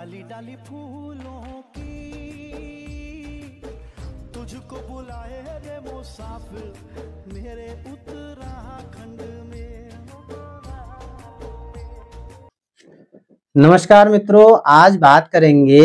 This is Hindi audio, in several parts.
डाली डाली फूलों की तुझको बुलाए रे मुसाफिर मेरे उत्तराखंड में। नमस्कार मित्रों, आज बात करेंगे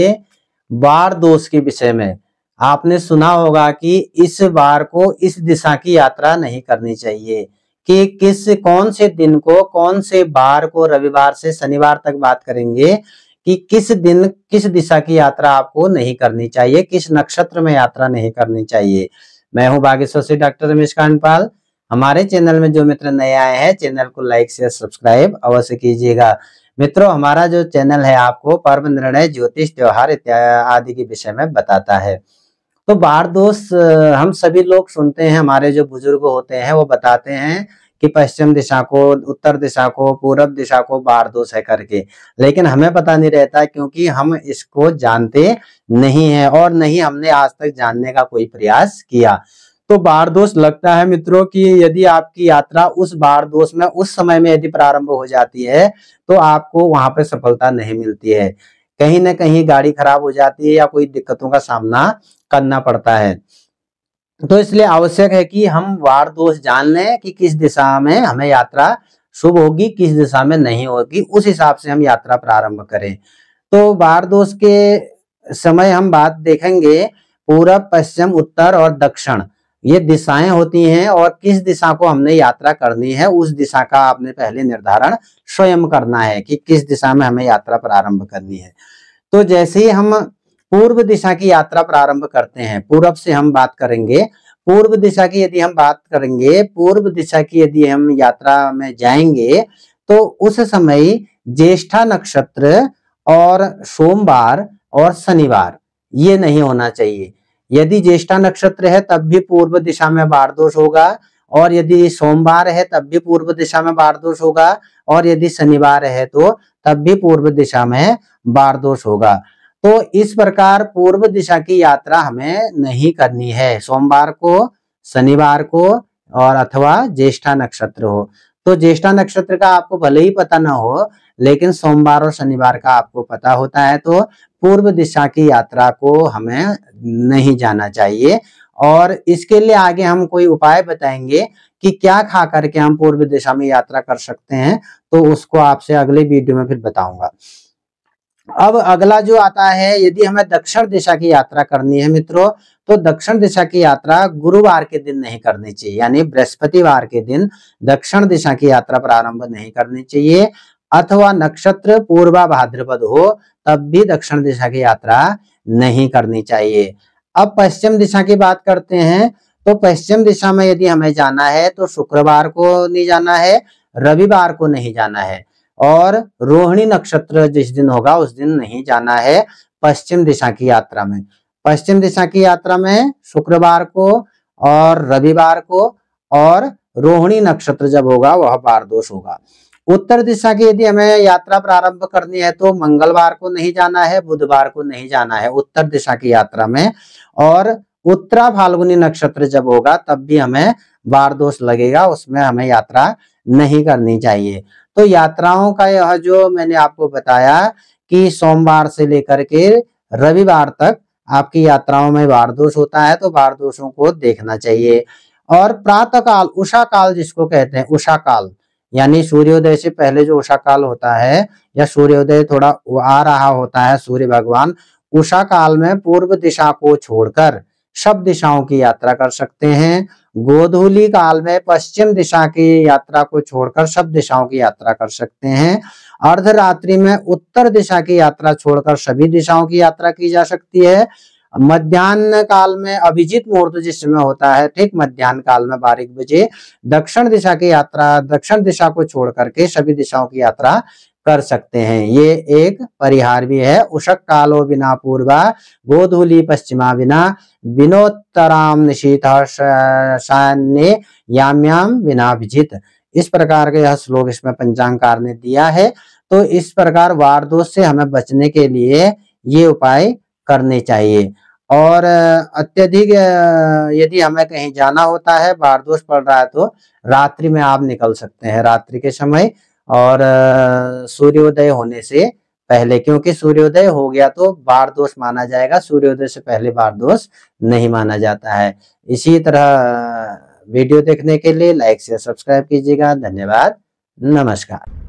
वार दोष के विषय में। आपने सुना होगा कि इस वार को इस दिशा की यात्रा नहीं करनी चाहिए कि कौन से दिन को, कौन से वार को, रविवार से शनिवार तक बात करेंगे कि किस दिन किस दिशा की यात्रा आपको नहीं करनी चाहिए, किस नक्षत्र में यात्रा नहीं करनी चाहिए। मैं हूं बागेश्वर से डॉक्टर रमेश कांडपाल। हमारे चैनल में जो मित्र नए आए हैं, चैनल को लाइक शेयर सब्सक्राइब अवश्य कीजिएगा। मित्रों, हमारा जो चैनल है आपको पर्व निर्णय, ज्योतिष, त्योहार इत्यादि आदि के विषय में बताता है। तो वार दोष हम सभी लोग सुनते हैं, हमारे जो बुजुर्ग होते हैं वो बताते हैं कि पश्चिम दिशा को, उत्तर दिशा को, पूरब दिशा को वार दोष है करके, लेकिन हमें पता नहीं रहता क्योंकि हम इसको जानते नहीं है और नहीं हमने आज तक जानने का कोई प्रयास किया। तो वार दोष लगता है मित्रों कि यदि आपकी यात्रा उस वार दोष में उस समय में यदि प्रारंभ हो जाती है तो आपको वहां पे सफलता नहीं मिलती है, कहीं ना कहीं गाड़ी खराब हो जाती है या कोई दिक्कतों का सामना करना पड़ता है। तो इसलिए आवश्यक है कि हम वार दोष जान लें कि किस दिशा में हमें यात्रा शुभ होगी, किस दिशा में नहीं होगी, उस हिसाब से हम यात्रा प्रारंभ करें। तो वार दोष के समय हम बात देखेंगे पूरब, पश्चिम, उत्तर और दक्षिण, ये दिशाएं होती हैं और किस दिशा को हमने यात्रा करनी है उस दिशा का आपने पहले निर्धारण स्वयं करना है कि किस दिशा में हमें यात्रा प्रारंभ करनी है। तो जैसे ही हम पूर्व दिशा की यात्रा प्रारंभ करते हैं, पूरब से हम बात करेंगे, पूर्व दिशा की यदि हम बात करेंगे, पूर्व दिशा की यदि हम यात्रा में जाएंगे तो उस समय ज्येष्ठा नक्षत्र और सोमवार और शनिवार ये नहीं होना चाहिए। यदि ज्येष्ठा नक्षत्र है तब भी पूर्व दिशा में वार दोष होगा, और यदि सोमवार है तब भी पूर्व दिशा में वार दोष होगा, और यदि शनिवार है तो तब भी पूर्व दिशा में वार दोष होगा। तो इस प्रकार पूर्व दिशा की यात्रा हमें नहीं करनी है, सोमवार को, शनिवार को और अथवा ज्येष्ठा नक्षत्र हो। तो ज्येष्ठा नक्षत्र का आपको भले ही पता ना हो लेकिन सोमवार और शनिवार का आपको पता होता है, तो पूर्व दिशा की यात्रा को हमें नहीं जाना चाहिए। और इसके लिए आगे हम कोई उपाय बताएंगे कि क्या खा करके हम पूर्व दिशा में यात्रा कर सकते हैं, तो उसको आपसे अगले वीडियो में फिर बताऊंगा। अब अगला जो आता है, यदि हमें दक्षिण दिशा की यात्रा करनी है मित्रों, तो दक्षिण दिशा की यात्रा गुरुवार के दिन नहीं करनी चाहिए, यानी बृहस्पतिवार के दिन दक्षिण दिशा की यात्रा प्रारंभ नहीं करनी चाहिए, अथवा नक्षत्र पूर्वा भाद्रपद हो तब भी दक्षिण दिशा की यात्रा नहीं करनी चाहिए। अब पश्चिम दिशा की बात करते हैं, तो पश्चिम दिशा में यदि हमें जाना है तो शुक्रवार को नहीं जाना है, रविवार को नहीं जाना है, और रोहिणी नक्षत्र जिस दिन होगा उस दिन नहीं जाना है पश्चिम दिशा की यात्रा में। पश्चिम दिशा की यात्रा में शुक्रवार को और रविवार को, और रोहिणी नक्षत्र जब होगा वह वार दोष होगा। उत्तर दिशा की यदि हमें यात्रा प्रारंभ करनी है तो मंगलवार को नहीं जाना है, बुधवार को नहीं जाना है उत्तर दिशा की यात्रा में, और उत्तरा फाल्गुनी नक्षत्र जब होगा तब भी हमें वार दोष लगेगा, उसमें हमें यात्रा नहीं करनी चाहिए। तो यात्राओं का यह जो मैंने आपको बताया कि सोमवार से लेकर के रविवार तक आपकी यात्राओं में वार दोष होता है, तो वार दोषों को देखना चाहिए। और प्रातः काल, उषा काल जिसको कहते हैं, उषा काल यानी सूर्योदय से पहले जो उषा काल होता है, या सूर्योदय थोड़ा आ रहा होता है सूर्य भगवान, उषा काल में पूर्व दिशा को छोड़कर सब दिशाओं की यात्रा कर सकते हैं। गोधूली काल में पश्चिम दिशा की यात्रा को छोड़कर सब दिशाओं की यात्रा कर सकते हैं। अर्धरात्रि में उत्तर दिशा की यात्रा छोड़कर सभी दिशाओं की यात्रा की जा सकती है। मध्याह्न काल में अभिजीत मुहूर्त जिस समय होता है, ठीक मध्याह्न काल में 12 बजे दक्षिण दिशा की यात्रा, दक्षिण दिशा को छोड़ करके सभी दिशाओं की यात्रा कर सकते हैं। ये एक परिहार भी है। उषक कालो विना पूर्वा गोधूली पश्चिमा विना विनोत्तराम निशीथ सान्ये याम्याम विना विजित। इस प्रकार का यह श्लोक इसमें पंचांगकार ने दिया है। तो इस प्रकार वार दोष से हमें बचने के लिए ये उपाय करने चाहिए। और अत्यधिक यदि हमें कहीं जाना होता है, वार दोष पड़ रहा है, तो रात्रि में आप निकल सकते हैं, रात्रि के समय, और सूर्योदय होने से पहले, क्योंकि सूर्योदय हो गया तो बार दोष माना जाएगा, सूर्योदय से पहले बार दोष नहीं माना जाता है। इसी तरह वीडियो देखने के लिए लाइक शेयर सब्सक्राइब कीजिएगा। धन्यवाद, नमस्कार।